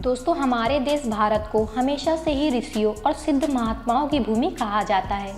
दोस्तों, हमारे देश भारत को हमेशा से ही ऋषियों और सिद्ध महात्माओं की भूमि कहा जाता है।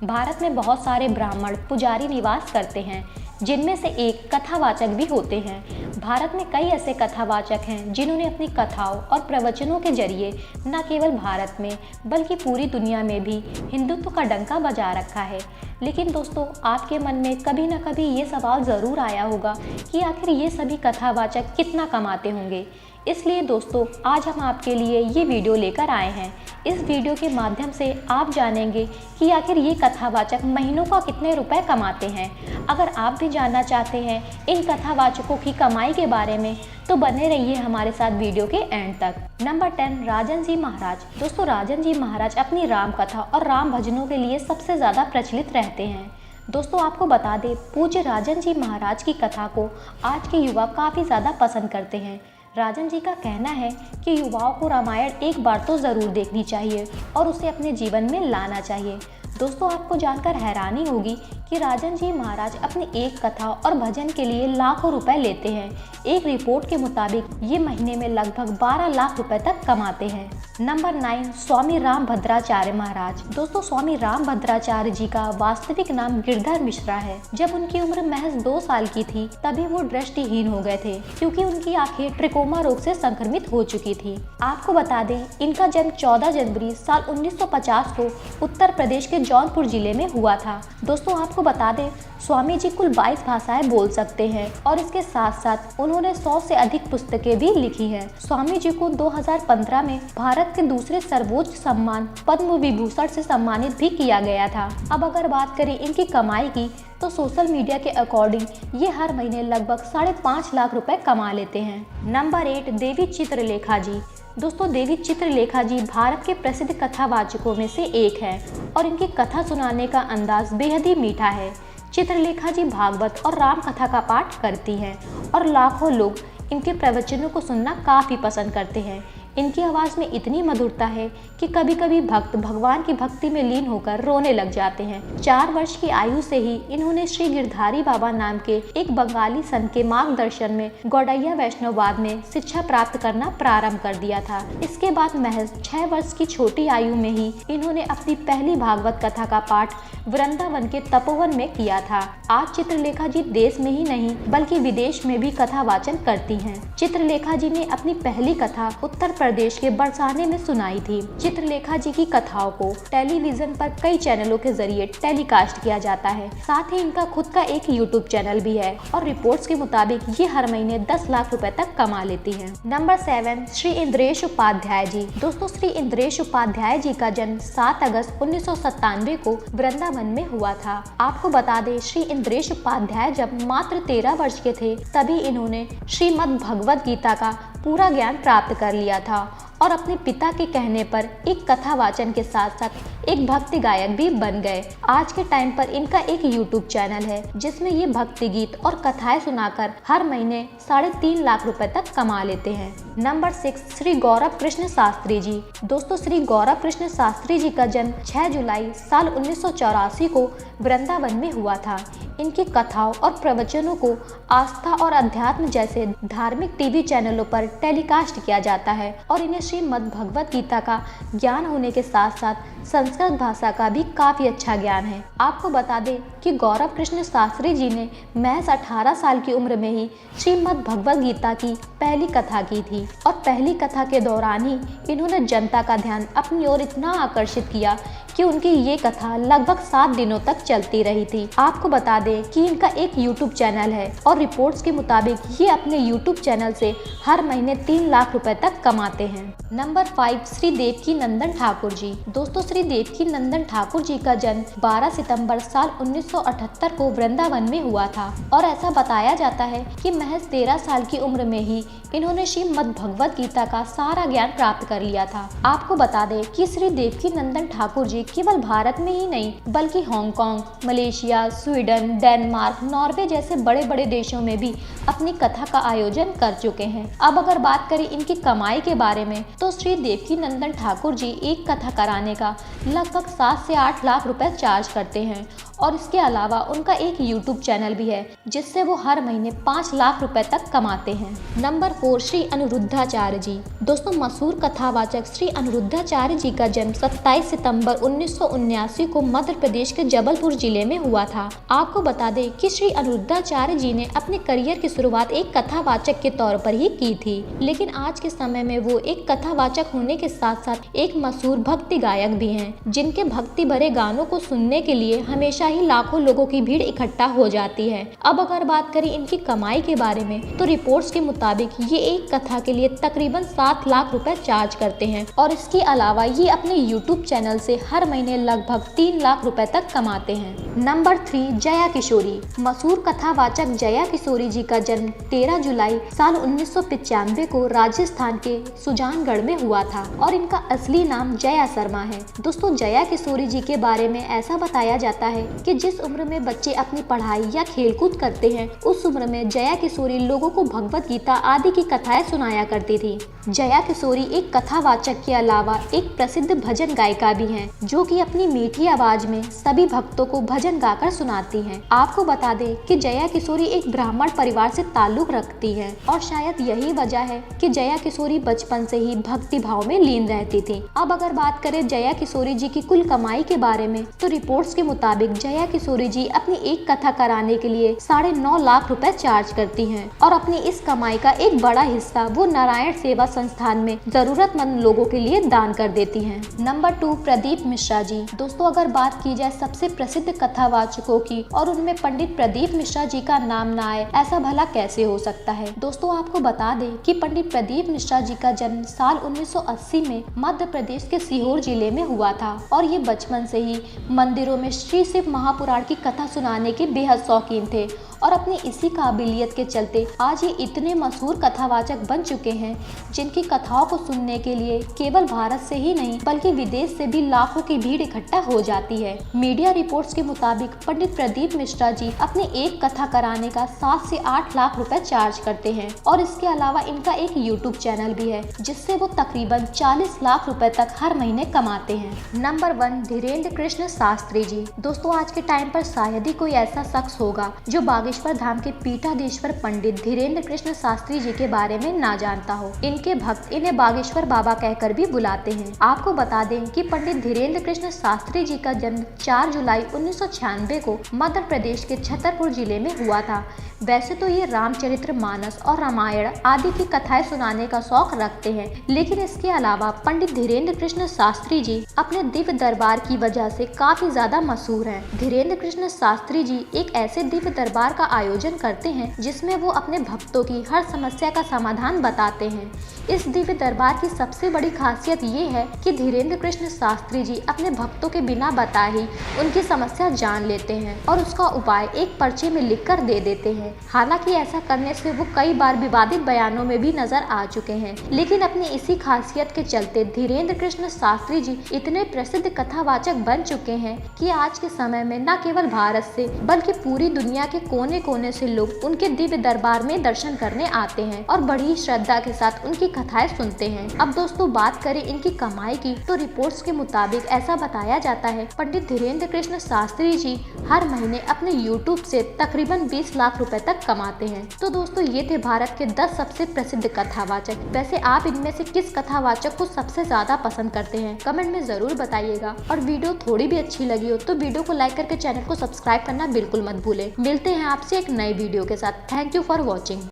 भारत में बहुत सारे ब्राह्मण पुजारी निवास करते हैं, जिनमें से एक कथावाचक भी होते हैं। भारत में कई ऐसे कथावाचक हैं जिन्होंने अपनी कथाओं और प्रवचनों के जरिए न केवल भारत में बल्कि पूरी दुनिया में भी हिंदुत्व का डंका बजा रखा है। लेकिन दोस्तों, आपके मन में कभी न कभी ये सवाल ज़रूर आया होगा कि आखिर ये सभी कथावाचक कितना कमाते होंगे। इसलिए दोस्तों, आज हम आपके लिए ये वीडियो लेकर आए हैं। इस वीडियो के माध्यम से आप जानेंगे कि आखिर ये कथावाचक महीनों का कितने रुपए कमाते हैं। अगर आप भी जानना चाहते हैं इन कथावाचकों की कमाई के बारे में, तो बने रहिए हमारे साथ वीडियो के एंड तक। नंबर 10, राजन जी महाराज। दोस्तों, राजन जी महाराज अपनी राम कथा और राम भजनों के लिए सबसे ज़्यादा प्रचलित रहते हैं। दोस्तों, आपको बता दें, पूज्य राजन जी महाराज की कथा को आज के युवा काफ़ी ज़्यादा पसंद करते हैं। राजन जी का कहना है कि युवाओं को रामायण एक बार तो ज़रूर देखनी चाहिए और उसे अपने जीवन में लाना चाहिए। दोस्तों, आपको जानकर हैरानी होगी कि राजन जी महाराज अपनी एक कथा और भजन के लिए लाखों रुपए लेते हैं। एक रिपोर्ट के मुताबिक ये महीने में लगभग 12 लाख रुपए तक कमाते हैं। नंबर 9, स्वामी रामभद्राचार्य महाराज। दोस्तों, स्वामी रामभद्राचार्य जी का वास्तविक नाम गिरधर मिश्रा है। जब उनकी उम्र महज 2 साल की थी, तभी वो दृष्टिहीन हो गए थे, क्योंकि उनकी आंखें ट्रिकोमा रोग से संक्रमित हो चुकी थी। आपको बता दें, इनका जन्म 14 जनवरी साल 1950 को उत्तर प्रदेश के जौनपुर जिले में हुआ था। दोस्तों, आपको बता दें, स्वामी जी कुल 22 भाषाएं बोल सकते हैं और इसके साथ साथ उन्होंने 100 से अधिक पुस्तकें भी लिखी हैं। स्वामी जी को 2015 में भारत के दूसरे सर्वोच्च सम्मान पद्म विभूषण से सम्मानित भी किया गया था। अब अगर बात करें इनकी कमाई की, तो सोशल मीडिया के अकॉर्डिंग ये हर महीने लगभग 5.5 लाख रुपए कमा लेते हैं। नंबर 8, देवी चित्रलेखा जी। दोस्तों, देवी चित्रलेखा जी भारत के प्रसिद्ध कथावाचकों में से एक है और इनकी कथा सुनाने का अंदाज बेहद ही मीठा है। चित्रलेखा जी भागवत और राम कथा का पाठ करती हैं और लाखों लोग इनके प्रवचनों को सुनना काफ़ी पसंद करते हैं। इनकी आवाज़ में इतनी मधुरता है कि कभी कभी भक्त भगवान की भक्ति में लीन होकर रोने लग जाते हैं। 4 वर्ष की आयु से ही इन्होंने श्री गिरधारी बाबा नाम के एक बंगाली संत के मार्गदर्शन में गौड़ैया वैष्णववाद में शिक्षा प्राप्त करना प्रारंभ कर दिया था। इसके बाद महज 6 वर्ष की छोटी आयु में ही इन्होंने अपनी पहली भागवत कथा का पाठ वृंदावन के तपोवन में किया था। आज चित्रलेखा जी देश में ही नहीं बल्कि विदेश में भी कथा वाचन करती हैं। चित्रलेखा जी ने अपनी पहली कथा उत्तर प्रदेश के बरसाने में सुनाई थी। चित्रलेखा जी की कथाओं को टेलीविजन पर कई चैनलों के जरिए टेलीकास्ट किया जाता है। साथ ही इनका खुद का एक यूट्यूब चैनल भी है और रिपोर्ट्स के मुताबिक ये हर महीने 10 लाख रुपए तक कमा लेती हैं। नंबर 7, श्री इंद्रेश उपाध्याय जी। दोस्तों, श्री इंद्रेश उपाध्याय जी का जन्म 7 अगस्त 1997 को वृंदावन में हुआ था। आपको बता दें, श्री इंद्रेश उपाध्याय जब मात्र 13 वर्ष के थे, तभी इन्होंने श्रीमद् भगवद गीता का पूरा ज्ञान प्राप्त कर लिया था और अपने पिता के कहने पर एक कथा वाचन के साथ साथ एक भक्ति गायक भी बन गए। आज के टाइम पर इनका एक यूट्यूब चैनल है, जिसमें ये भक्ति गीत और कथाएं सुनाकर हर महीने 3.5 लाख रुपए तक कमा लेते हैं। नंबर 6, श्री गौरव कृष्ण शास्त्री जी। दोस्तों, श्री गौरव कृष्ण शास्त्री जी का जन्म 6 जुलाई साल 1984 को वृंदावन में हुआ था। इनकी कथाओं और प्रवचनों को आस्था और अध्यात्म जैसे धार्मिक टीवी चैनलों पर टेलीकास्ट किया जाता है और इन्हें श्रीमद् भगवद गीता का ज्ञान होने के साथ साथ संस्कृत भाषा का भी काफ़ी अच्छा ज्ञान है। आपको बता दें कि गौरव कृष्ण शास्त्री जी ने महज 18 साल की उम्र में ही श्रीमद् भगवद गीता की पहली कथा की थी और पहली कथा के दौरान ही इन्होंने जनता का ध्यान अपनी ओर इतना आकर्षित किया कि उनकी ये कथा लगभग 7 दिनों तक चलती रही थी। आपको बता दें कि इनका एक यूट्यूब चैनल है और रिपोर्ट्स के मुताबिक ये अपने यूट्यूब चैनल से हर महीने 3 लाख रुपए तक कमाते हैं। नंबर 5, श्री देवकी नंदन ठाकुर जी। दोस्तों, श्री देवकी नंदन ठाकुर जी का जन्म 12 सितंबर साल 1978 को वृंदावन में हुआ था और ऐसा बताया जाता है कि महज 13 साल की उम्र में ही इन्होंने श्रीमद् भगवद गीता का सारा ज्ञान प्राप्त कर लिया था। आपको बता दें कि श्री देवकी नंदन ठाकुर जी केवल भारत में ही नहीं बल्कि Hong Kong, Malaysia, Sweden, Denmark, Norway जैसे बड़े बड़े देशों में भी अपनी कथा का आयोजन कर चुके हैं। अब अगर बात करें इनकी कमाई के बारे में, तो श्री देवकी नंदन ठाकुर जी एक कथा कराने का लगभग 7 से 8 लाख रुपए चार्ज करते हैं और इसके अलावा उनका एक यूट्यूब चैनल भी है जिससे वो हर महीने 5 लाख रुपए तक कमाते हैं। नंबर 4, श्री अनिरुद्धाचार्य जी। दोस्तों, मशहूर कथावाचक श्री अनिरुद्धाचार्य जी का जन्म 27 सितंबर 1979 को मध्य प्रदेश के जबलपुर जिले में हुआ था। आपको बता दें कि श्री अनिरुद्धाचार्य जी ने अपने करियर की शुरुआत एक कथावाचक के तौर पर ही की थी, लेकिन आज के समय में वो एक कथावाचक होने के साथ साथ एक मशहूर भक्ति गायक भी हैं, जिनके भक्ति भरे गानों को सुनने के लिए हमेशा ही लाखों लोगों की भीड़ इकट्ठा हो जाती है। अब अगर बात करें इनकी कमाई के बारे में, तो रिपोर्ट्स के मुताबिक ये एक कथा के लिए तकरीबन 7 लाख रुपए चार्ज करते हैं और इसके अलावा ये अपने यूट्यूब चैनल से हर महीने लगभग 3 लाख रुपए तक कमाते हैं। नंबर 3, जया किशोरी। मशहूर कथावाचक जया किशोरी जी का जन्म 13 जुलाई साल 1995 को राजस्थान के सुजानगढ़ में हुआ था और इनका असली नाम जया शर्मा है। दोस्तों, जया किशोरी जी के बारे में ऐसा बताया जाता है कि जिस उम्र में बच्चे अपनी पढ़ाई या खेलकूद करते हैं, उस उम्र में जया किशोरी लोगों को भगवत गीता आदि की कथाएं सुनाया करती थी। जया किशोरी एक कथावाचक के अलावा एक प्रसिद्ध भजन गायिका भी हैं, जो कि अपनी मीठी आवाज में सभी भक्तों को भजन गाकर सुनाती हैं। आपको बता दें कि जया किशोरी एक ब्राह्मण परिवार से ताल्लुक रखती हैं और शायद यही वजह है कि जया किशोरी बचपन से ही भक्ति भाव में लीन रहती थी। अब अगर बात करें जया किशोरी जी की कुल कमाई के बारे में, तो रिपोर्ट्स के मुताबिक जया किशोरी जी अपनी एक कथा कराने के लिए 9.5 लाख रुपए चार्ज करती हैं और अपनी इस कमाई का एक बड़ा हिस्सा वो नारायण सेवा संस्थान में जरूरतमंद लोगों के लिए दान कर देती हैं। नंबर 2, प्रदीप मिश्रा जी। दोस्तों, अगर बात की जाए सबसे प्रसिद्ध कथावाचकों की और उनमें पंडित प्रदीप मिश्रा जी का नाम ना आए, ऐसा भला कैसे हो सकता है। दोस्तों, आपको बता दें कि पंडित प्रदीप मिश्रा जी का जन्म साल 1980 में मध्य प्रदेश के सीहोर जिले में हुआ था और ये बचपन से ही मंदिरों में श्री शिव महापुराण की कथा सुनाने के बेहद शौकीन थे और अपनी इसी काबिलियत के चलते आज ये इतने मशहूर कथावाचक बन चुके हैं, जिनकी कथाओं को सुनने के लिए केवल भारत से ही नहीं बल्कि विदेश से भी लाखों की भीड़ इकट्ठा हो जाती है। मीडिया रिपोर्ट्स के मुताबिक पंडित प्रदीप मिश्रा जी अपनी एक कथा कराने का 7 से 8 लाख रुपए चार्ज करते हैं और इसके अलावा इनका एक यूट्यूब चैनल भी है, जिससे वो तकरीबन 40 लाख रुपए तक हर महीने कमाते हैं। नंबर 1, धीरेन्द्र कृष्ण शास्त्री जी। दोस्तों, आज के टाइम पर शायद ही कोई ऐसा शख्स होगा जो बागेश्वर धाम के पीठाधीश्वर पंडित धीरेन्द्र कृष्ण शास्त्री जी के बारे में ना जानता हो। इनके भक्त इन्हें बागेश्वर बाबा कहकर भी बुलाते हैं। आपको बता दें कि पंडित धीरेन्द्र कृष्ण शास्त्री जी का जन्म 4 जुलाई 1996 को मध्य प्रदेश के छतरपुर जिले में हुआ था। वैसे तो ये रामचरित्र मानस और रामायण आदि की कथाएं सुनाने का शौक रखते हैं, लेकिन इसके अलावा पंडित धीरेन्द्र कृष्ण शास्त्री जी अपने दिव्य दरबार की वजह से काफी ज्यादा मशहूर हैं। धीरेन्द्र कृष्ण शास्त्री जी एक ऐसे दिव्य दरबार का आयोजन करते हैं जिसमें वो अपने भक्तों की हर समस्या का समाधान बताते हैं। इस दिव्य दरबार की सबसे बड़ी खासियत ये है कि धीरेन्द्र कृष्ण शास्त्री जी अपने भक्तों के बिना बताए ही उनकी समस्या जान लेते हैं और उसका उपाय एक पर्चे में लिखकर दे देते हैं। हालांकि ऐसा करने से वो कई बार विवादित बयानों में भी नजर आ चुके हैं, लेकिन अपनी इसी खासियत के चलते धीरेन्द्र कृष्ण शास्त्री जी इतने प्रसिद्ध कथावाचक बन चुके हैं कि आज के समय में न केवल भारत से बल्कि पूरी दुनिया के कोने कोने से लोग उनके दिव्य दरबार में दर्शन करने आते हैं और बड़ी श्रद्धा के साथ उनकी कथाएं सुनते हैं। अब दोस्तों, बात करें इनकी कमाई की, तो रिपोर्ट्स के मुताबिक ऐसा बताया जाता है पंडित धीरेन्द्र कृष्ण शास्त्री जी हर महीने अपने यूट्यूब से तकरीबन 20 लाख रुपए तक कमाते हैं। तो दोस्तों, ये थे भारत के 10 सबसे प्रसिद्ध कथावाचक। वैसे आप इनमें से किस कथावाचक को सबसे ज्यादा पसंद करते हैं, कमेंट में जरूर बताइएगा। और वीडियो थोड़ी भी अच्छी लगी हो तो वीडियो को लाइक करके चैनल को सब्सक्राइब करना बिल्कुल मत भूलें। मिलते हैं आपसे एक नई वीडियो के साथ। Thank you for watching.